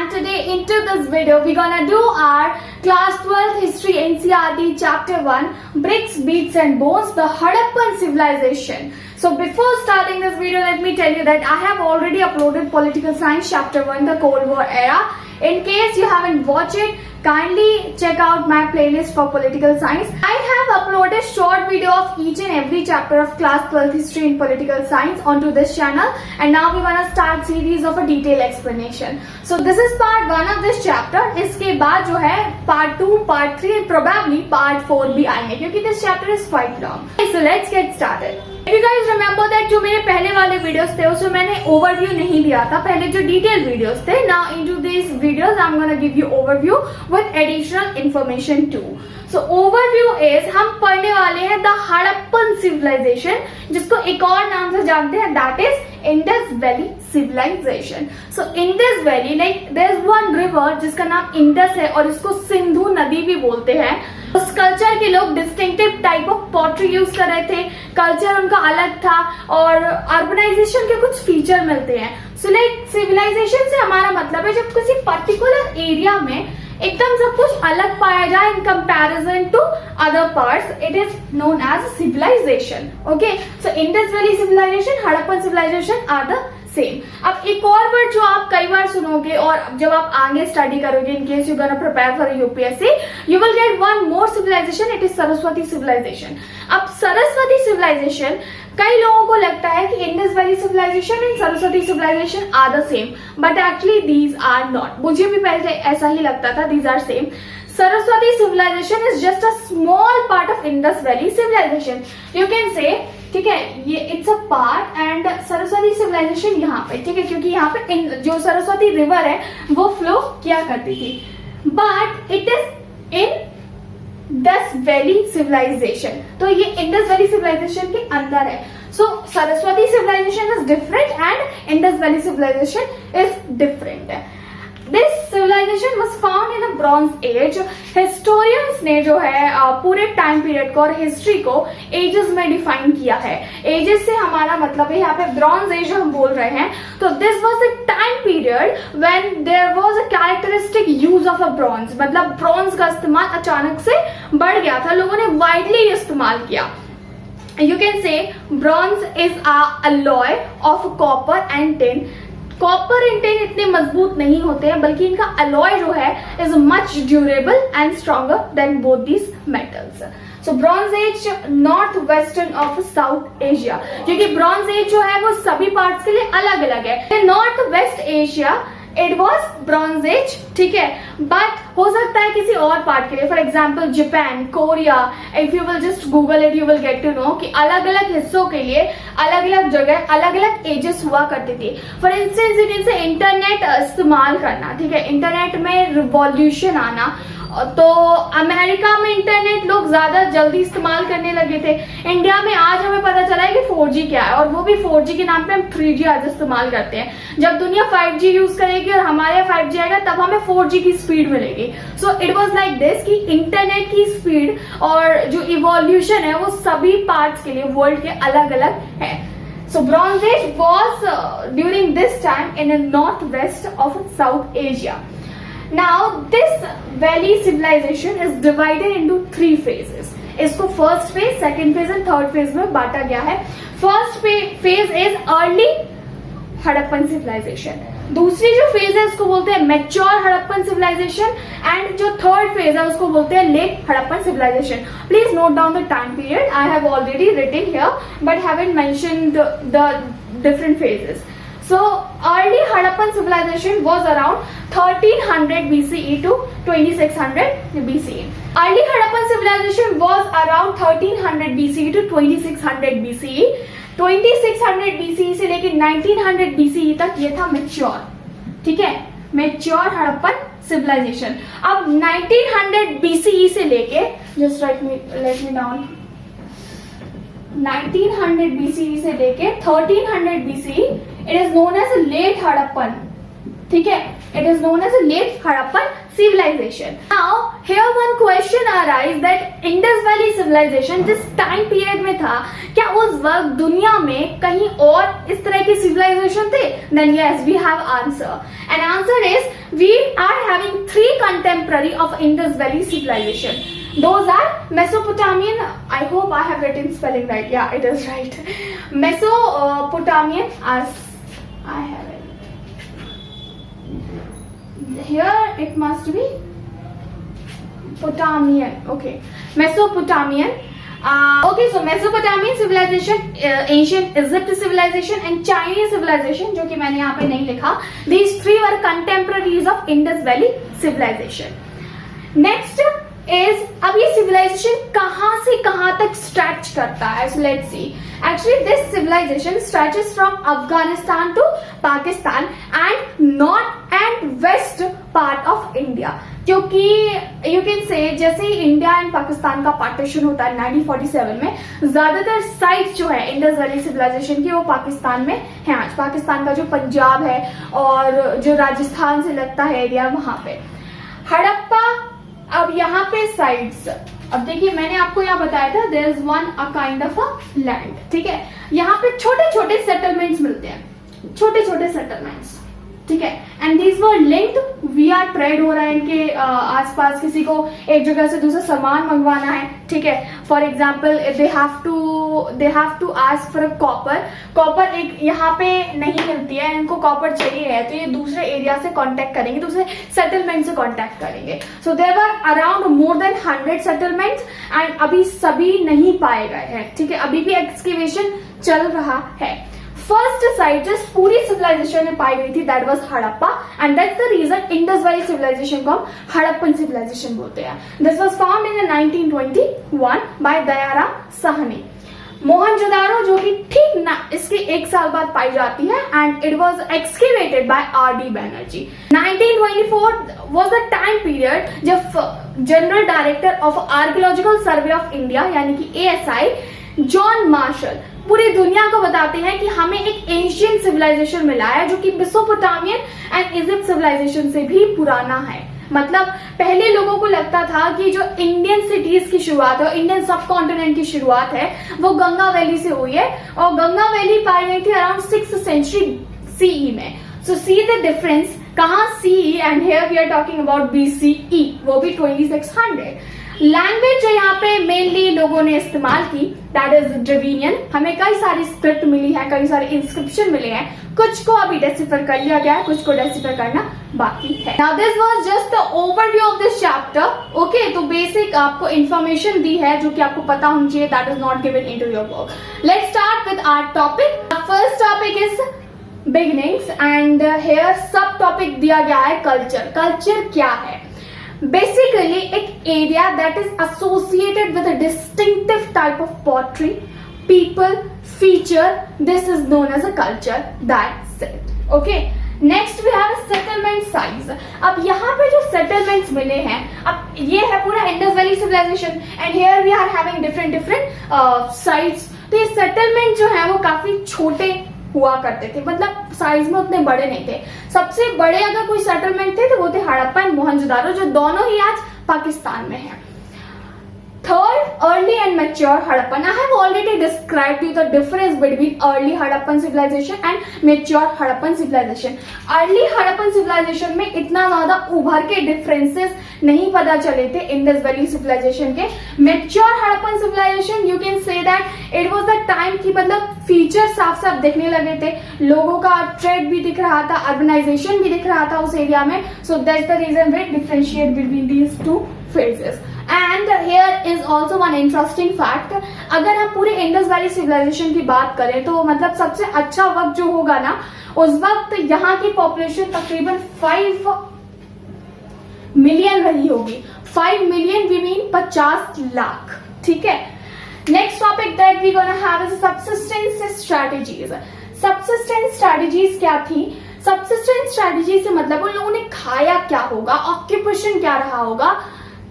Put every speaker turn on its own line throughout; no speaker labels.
and today into this video we're gonna do our class 12th history NCERT chapter 1 bricks, beads and bones, the Harappan civilization. So before starting this video, let me tell you that I have already uploaded political science chapter 1, the Cold War era. In case you haven't watched it, kindly check out my playlist for political science. I have uploaded short video of each and every chapter of class 12 history and political science onto this channel, and now we're gonna start series of a detailed explanation. So this is part 1 of this chapter. इसके बाद जो है part 2, part 3 and probably part 4 भी आएंगे क्योंकि this chapter is quite long. So let's get started. If you guys remember that जो मेरे पहले वाले वीडियोस थे उसमें मैंने ओवरव्यू नहीं दिया था, पहले जो डिटेल वीडियोस थे. Now into these videos I'm gonna give you overview with additional information too. So overview is हम पढ़ने वाले हैं the Harappan civilization, जिसको एक और नाम से जानते हैं, that is Indus Valley civilization. So Indus Valley, like there is one river जिसका नाम इंडस है और इसको सिंधु नदी भी बोलते हैं. उस कल्चर के लोग distinctive type of pottery use कर रहे थे, कल्चर उनका अलग था और अर्बनाइजेशन के कुछ फीचर मिलते हैं. सो लाइक सिविलाइजेशन से हमारा मतलब है जब किसी पर्टिकुलर एरिया में एकदम सब कुछ अलग पाया जाए in comparison to other parts, it is known as civilisation. Okay, so Indus valley civilisation, Harappan civilisation are the same. अब एक और वर्ड जो आप कई बार सुनोगे और जब आप आगे स्टडी करोगे, in case you gonna prepare for UPSC, you will get one more civilisation, it is Saraswati civilisation. अब सरस्वती सिविलाइजेशन, कई लोगों को लगता है कि Indus valley civilisation and Saraswati civilisation are the same, but actually these are not. मुझे भी पहले ऐसा ही लगता था, these are same. Saraswati civilisation is just a small part of Indus valley civilisation. You can say, ठीक है, ये it's a part and Saraswati civilisation यहाँ पे, ठीक है, क्योंकि यहाँ पे जो सरस्वती रिवर है वो फ्लो किया करती थी, but it is in Indus valley civilization. तो ये इंडस वैली सिविलाइजेशन के अंदर है. So Saraswati civilisation is different and Indus valley civilization is different. This civilization was found in the Bronze Age. Historians ने जो है पूरे टाइम पीरियड को और हिस्ट्री को एजेस में डिफाइन किया है. एजेस से हमारा मतलब है यहाँ पे ब्रॉन्ज एज हम बोल रहे हैं, तो this was the time period when there was a characteristic use of a bronze. मतलब ब्रॉन्ज का इस्तेमाल अचानक से बढ़ गया था, लोगों ने वाइडली इस्तेमाल किया. You can say bronze is a alloy of copper and tin. Copper and tin इतने मजबूत नहीं होते हैं, बल्कि इनका अलॉय जो है is much durable and stronger than both these metals. So bronze age north western of south Asia, क्योंकि ब्रॉन्ज एज जो है वो सभी पार्ट्स के लिए अलग अलग है. North west Asia it was bronze age, ठीक है, बट हो सकता है किसी और पार्ट के लिए, for example Japan, Korea, if you will just Google it you will get to know कि अलग अलग हिस्सों के लिए अलग अलग जगह अलग अलग एजेस हुआ करती थी. फॉर इंस्टेंस यू कैन से इंटरनेट इस्तेमाल करना, ठीक है, इंटरनेट में रिवॉल्यूशन आना, तो अमेरिका में इंटरनेट लोग ज्यादा जल्दी इस्तेमाल करने लगे थे. इंडिया में आज हमें पता चला है कि 4G क्या है, और वो भी 4G के नाम पे हम 3G आज इस्तेमाल करते हैं. जब दुनिया 5G यूज करेगी और हमारे यहाँ 5G आएगा तब हमें 4G की स्पीड मिलेगी. So it was like this कि इंटरनेट की स्पीड और जो इवोल्यूशन है वो सभी पार्ट्स के लिए वर्ल्ड के अलग अलग है. So Bronze Age was during this time in the northwest of South Asia. Now this valley civilization is divided into 3 phases. इसको first phase, second phase and third phase में बांटा गया है. First phase is early Harappan civilisation. दूसरी जो phase है उसको बोलते हैं मैच्योर हड़प्पन सिविलाइजेशन, एंड जो थर्ड फेज है उसको बोलते हैं late Harappan civilisation. Please note down the time period. I have already written here but haven't mentioned the different phases. So early Harappan civilization was around 1300 BCE to 2600 BCE. Early Harappan civilization was around 1300 BCE to 2600 BCE. 2600 BCE से लेके 1900 BCE तक ये था mature, ठीक है, mature Harappan civilisation. अब 1900 BCE से लेके, just let me down, 1900 BCE से लेके 1300 BCE it is known as late Harappan, ठीक है, it is known as a late Harappan civilization. Now here one question question arise that Indus valley civilisation जिस time period में था, क्या उस वक्त दुनिया में कहीं और इस तरह की सिविलाइजेशन थे? Then yes, we have answer, and answer is we are having 3 contemporary of Indus valley civilisation. Those are Mesopotamian. I hope I have written spelling right. Yeah, it is right. Mesopotamian, as I have it. Here it must be Potamian. Okay, Mesopotamian. Okay, so Mesopotamian civilization, ancient Egypt civilization and Chinese civilization, जो कि मैंने यहाँ पे नहीं लिखा. These 3 were contemporaries of Indus Valley civilization. Next is, अब ये civilization कहाँ से कहाँ तक stretch करता है? So let's see. Actually, this civilization stretches from Afghanistan to Pakistan and north and west part of India. क्योंकि you can say जैसे ही इंडिया एंड पाकिस्तान का पार्टीशन होता है 1947 में, ज्यादातर साइट जो है इंडस वैली सिविलाइजेशन की वो पाकिस्तान में है. आज पाकिस्तान का जो पंजाब है और जो राजस्थान से लगता है एरिया, वहां पे हड़प्पा. अब यहाँ पे साइड्स, अब देखिए मैंने आपको यहाँ बताया था there is one a kind of a land. ठीक है, यहाँ पे छोटे छोटे सेटलमेंट्स मिलते हैं, छोटे छोटे सेटलमेंट्स. ठीक है, and these were linked we are trade हो रहा है इनके आसपास. किसी को एक जगह से दूसरा सामान मंगवाना है, ठीक है, for example they have to ask for copper एक यहाँ पे नहीं मिलती है, इनको कॉपर चाहिए है, तो ये दूसरे एरिया से कांटेक्ट करेंगे, दूसरे सेटलमेंट से कांटेक्ट करेंगे. So there were around more than 100 settlements and अभी सभी नहीं पाए गए हैं. ठीक है, अभी भी एक्सकेवेशन चल रहा है. फर्स्ट साइट जिस पूरी सिविलाइजेशन में पाई गई थी that was Harappa, and that's the reason Indus valley civilisation को हम हड़प्पन सिविलाइजेशन बोलते हैं. This was found in 1921 by Dayaram Sahni. Mohenjodaro जो कि ठीक ना इसके 1 साल बाद पाई जाती है, and it was excavated by R D. Banerjee. 1924 was the time period जब general director of archaeological survey of India यानी कि ASI जॉन मार्शल पूरी दुनिया को बताते हैं कि हमें एक एशियन सिविलाइजेशन मिला है जो कि मेसोपोटामियन एंड इजिप्ट सिविलाइजेशन से भी पुराना है. मतलब पहले लोगों को लगता था कि जो इंडियन सिटीज की शुरुआत है, इंडियन सब कॉन्टिनेंट की शुरुआत है, वो गंगा वैली से हुई है, और गंगा वैली पाई गई थी अराउंड 6th century CE में. सो सी द डिफरेंस, कहाँ CE and here we are talking about BCE, वो भी 2600. लैंग्वेज जो यहाँ पे मेनली लोगों ने इस्तेमाल की दैट इज ड्रेविनियन. हमें कई सारी स्क्रिप्ट मिली है, कई सारे इंस्क्रिप्शन मिले हैं, कुछ को अभी डेसिफर कर लिया गया है, कुछ को डेसिफर करना बाकी है. Now this was just the overview of this chapter. Okay, तो बेसिक आपको इन्फॉर्मेशन दी है जो कि आपको पता होनी चाहिए, that is not given into your book. Let's start with our topic. First topic is beginnings and here sub topic दिया गया है कल्चर. कल्चर क्या है? Basically, एक area that is associated with a distinctive type of pottery, people, feature. This is known as a culture. That's it. Okay. Next we have settlement sites. अब यहाँ पे जो settlements मिले हैं, अब ये है पूरा Indus Valley civilization, and here we are having different sites. तो ये settlement जो है वो काफी छोटे हुआ करते थे, मतलब साइज में उतने बड़े नहीं थे. सबसे बड़े अगर कोई सेटलमेंट थे तो वो थे हड़प्पा एंड मोहनजोदारो, जो दोनों ही आज पाकिस्तान में है. Third, early and mature Harappan. I have already described you the difference between early Harappan civilization and mature Harappan civilization. Early Harappan civilization में इतना ज्यादा उभर के differences नहीं पता चले थे Indus Valley civilization के. Mature Harappan civilization, you can say that it was the time कि मतलब features साफ साफ दिखने लगे थे, लोगों का ट्रेड भी दिख रहा था, अर्बनाइजेशन भी दिख रहा था उस एरिया में. So that's the reason we differentiate between these two phases. And here is also one interesting fact. अगर हम पूरे इंडस वैली सिविलाइजेशन की बात करें तो मतलब सबसे अच्छा वक्त जो होगा ना, उस वक्त यहाँ की पॉपुलेशन तकरीबन 5 मिलियन रही होगी. 5 मिलियन वी मीन 50 लाख. ठीक है. Next topic that we gonna have is subsistence strategies. Subsistence strategies क्या थी? सबसिस्टेंस स्ट्रेटजी से मतलब उन लोगों ने खाया क्या होगा, ऑक्यूपेशन क्या रहा होगा,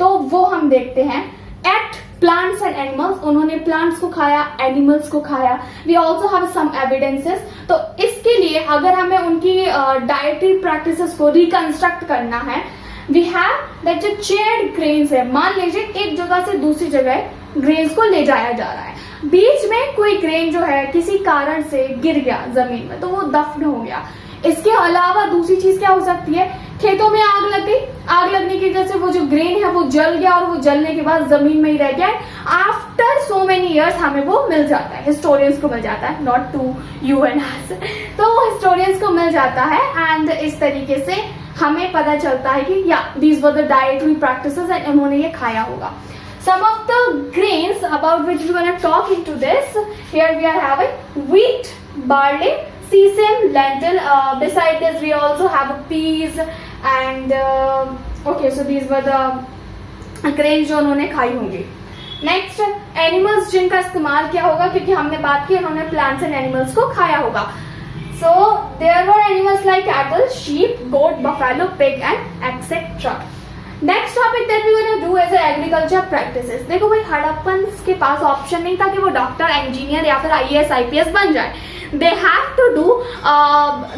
तो वो हम देखते हैं. एट प्लांट्स एंड एनिमल्स, उन्होंने प्लांट्स को खाया, एनिमल्स को खाया. We also have some evidences. तो इसके लिए अगर हमें उनकी डाइटरी प्रैक्टिसेस को रिकंस्ट्रक्ट करना है, वी हैव दैट जो चेयर्ड ग्रेन्स है, मान लीजिए एक जगह से दूसरी जगह ग्रेन्स को ले जाया जा रहा है, बीच में कोई ग्रेन जो है किसी कारण से गिर गया जमीन में तो वो दफन हो गया। इसके अलावा दूसरी चीज क्या हो सकती है, खेतों में आग लग गई, आग लगने की वजह से वो जो ग्रेन है वो जल गया और वो जलने के बाद जमीन में ही रह गया। आफ्टर सो मेनी इयर्स हमें वो मिल जाता है, हिस्टोरियंस को मिल जाता है, नॉट टू यू एंड अस, तो हिस्टोरियंस को मिल जाता है। एंड इस तरीके से हमें पता चलता है कि या these were the dietary practices and उन्होंने ये खाया होगा। Some of the grains about which we're going to talk into this, here we are having wheat, barley, sesame, lentil. Beside this we also have peas and okay, so these were the grains जो उन्होंने खाई होंगी। Next animals जिनका इस्तेमाल किया होगा, क्योंकि हमने बात की उन्होंने प्लांट्स एंड एनिमल्स को खाया होगा। So there were animals like cattle, sheep, goat, buffalo, pig and etc. Next topic that we gonna do as agriculture practices. देखो भाई, हड़प्पन के पास ऑप्शन नहीं था कि वो डॉक्टर, इंजीनियर या फिर IAS IPS बन जाए। They have to do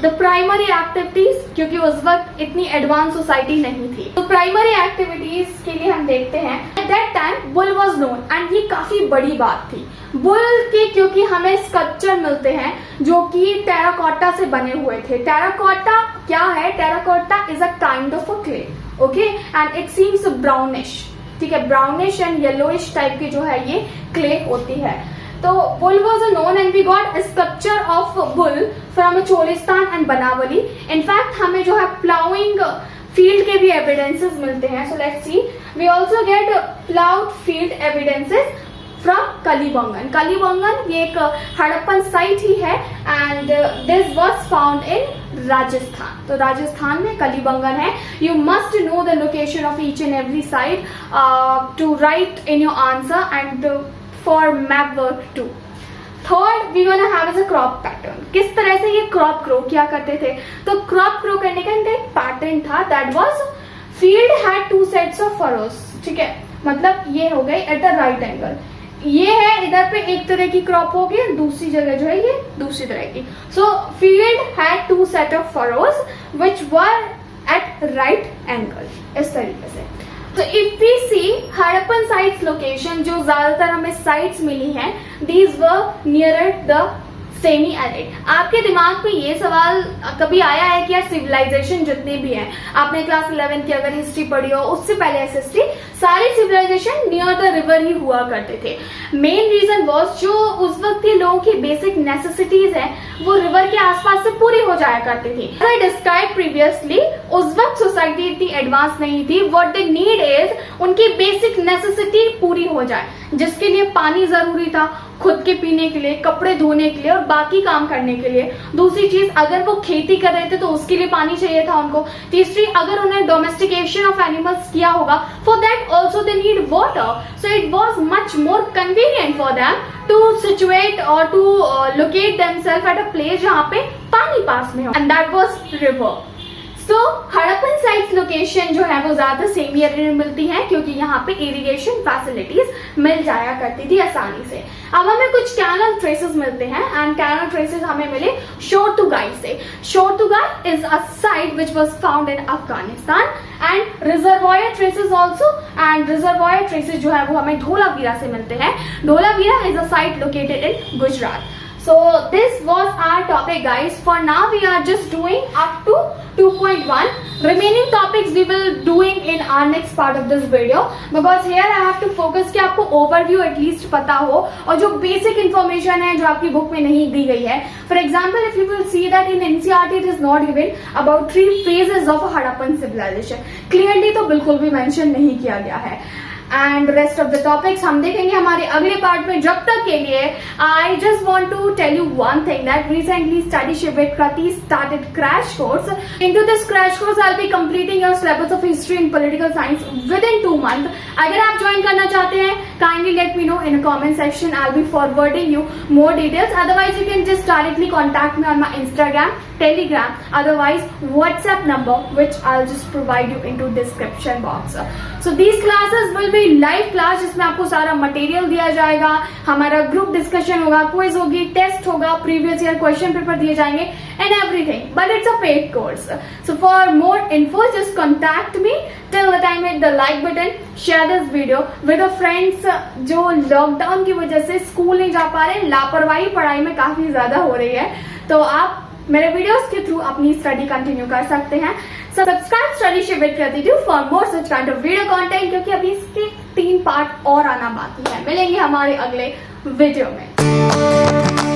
the primary activities, क्योंकि उस वक्त इतनी एडवांस सोसाइटी नहीं थी। तो प्राइमरी एक्टिविटीज के लिए हम देखते हैं at that time bull was known, and ये काफी बड़ी बात थी बुल के, क्योंकि हमें स्कल्पचर मिलते हैं जो कि टेराकोटा से बने हुए थे। टेराकोटा क्या है? Terracotta is a kind of a clay, okay, and it seems brownish, ठीक है, ब्राउनिश एंड येलोइश टाइप की जो है ये क्ले होती है। तो bull was known and we got sculpture of bull from Cholistan and Banawali. In fact हमें जो है प्लाउइंग फील्ड के भी एविडेंसेस मिलते हैं। So let's see, we also get ploughed field evidences from Kalibangan. Kalibangan ये एक हड़प्पन साइट ही है and this was found in Rajasthan. तो राजस्थान में कलीबंगन है। You must know the location of each and every site to write in your answer and for map work too. Third we gonna have as a crop pattern. किस तरह से ये crop grow किया करते थे? तो क्रॉप ग्रो करने का इनका एक पैटर्न था, that was field had two sets of ferrous, ठीक है, मतलब ये हो गई एट अ राइट एंगल। ये है इधर पे एक तरह की क्रॉप होगी, दूसरी जगह जो है ये दूसरी तरह की। So field had two set of furrows which were at right angle, इस तरीके से। तो if we see Harappan sites location, जो ज्यादातर हमें साइट्स मिली हैं, these were near the semi arid. आपके दिमाग में ये सवाल कभी आया है कि यार सिविलाइजेशन जितने भी हैं, आपने क्लास 11 की अगर हिस्ट्री पढ़ी हो, उससे पहले एसएसटी, सारी सिविलाइजेशन नियर द रिवर ही हुआ करते थे। मेन रीजन वॉज जो उस वक्त के लोगों की बेसिक नेसेसिटीज है वो रिवर के आसपास से पूरी हो जाया करती थी। आई डिस्क्राइब प्रीवियसली, उस वक्त सोसाइटी इतनी एडवांस नहीं थी। व्हाट दे नीड इज उनकी बेसिक नेसेसिटी पूरी हो जाए, जिसके लिए पानी जरूरी था, खुद के पीने के लिए, कपड़े धोने के लिए और बाकी काम करने के लिए। दूसरी चीज, अगर वो खेती कर रहे थे तो उसके लिए पानी चाहिए था उनको। तीसरी, अगर उन्हें डोमेस्टिकेशन ऑफ एनिमल्स किया होगा, for that also they need water. So it was much more convenient for them to situate और to locate themselves at a place जहाँ पे पानी पास में हो, and that was river. So Harappan sites location जो है वो ज्यादा सेमी एरिया में मिलती है, क्योंकि यहाँ पे इरिगेशन फैसिलिटीज मिल जाया करती थी आसानी से। अब हमें कुछ कैनल ट्रेसेस मिलते हैं एंड कैनल ट्रेसेस हमें मिले शोरतुगाई से। Shortugai is a site which was found in Afghanistan and reservoir traces also, and reservoir traces जो है वो हमें धोलावीरा से मिलते हैं। Dholavira is a site located in Gujarat. So this was our topic, guys. For now we are just doing up to 2.1. Remaining topics we will doing in our next part of this video, because here I have to focus कि आपको overview at least पता हो और जो basic information है जो आपकी book में नहीं दी गई है. For example, if you will see that in NCERT it is not given about 3 phases of Harappan civilization. Clearly तो बिल्कुल भी mention नहीं किया गया है. And rest of the topics हम देखेंगे हमारे अगले पार्ट में। जब तक के लिए I just want to tell you one thing, that recently study ship with Kriti started crash course. Into this crash course I will be completing your syllabus of history and political science within 2 month. अगर आप join करना चाहते हैं, kindly let me know in comment section, I will be forwarding you more details. Otherwise you can just directly contact me on my Instagram, Telegram, otherwise WhatsApp number, which I'll just provide you into description box. So these classes will be live class जिसमें आपको सारा material दिया जाएगा, हमारा group discussion होगा, quiz होगी, test होगा, previous year question paper दिए जाएंगे and everything, but it's a paid course. So for more info just contact me. Till the time hit the like button, share this video with your friends जो lockdown की वजह से school नहीं जा पा रहे, लापरवाही पढ़ाई में काफी ज्यादा हो रही है, तो आप मेरे वीडियोस के थ्रू अपनी स्टडी कंटिन्यू कर सकते हैं. सब्सक्राइब स्टडी शिविर creative for more such kind of video content, क्योंकि अभी इसके 3 पार्ट और आना बाकी है. मिलेंगे हमारे अगले वीडियो में.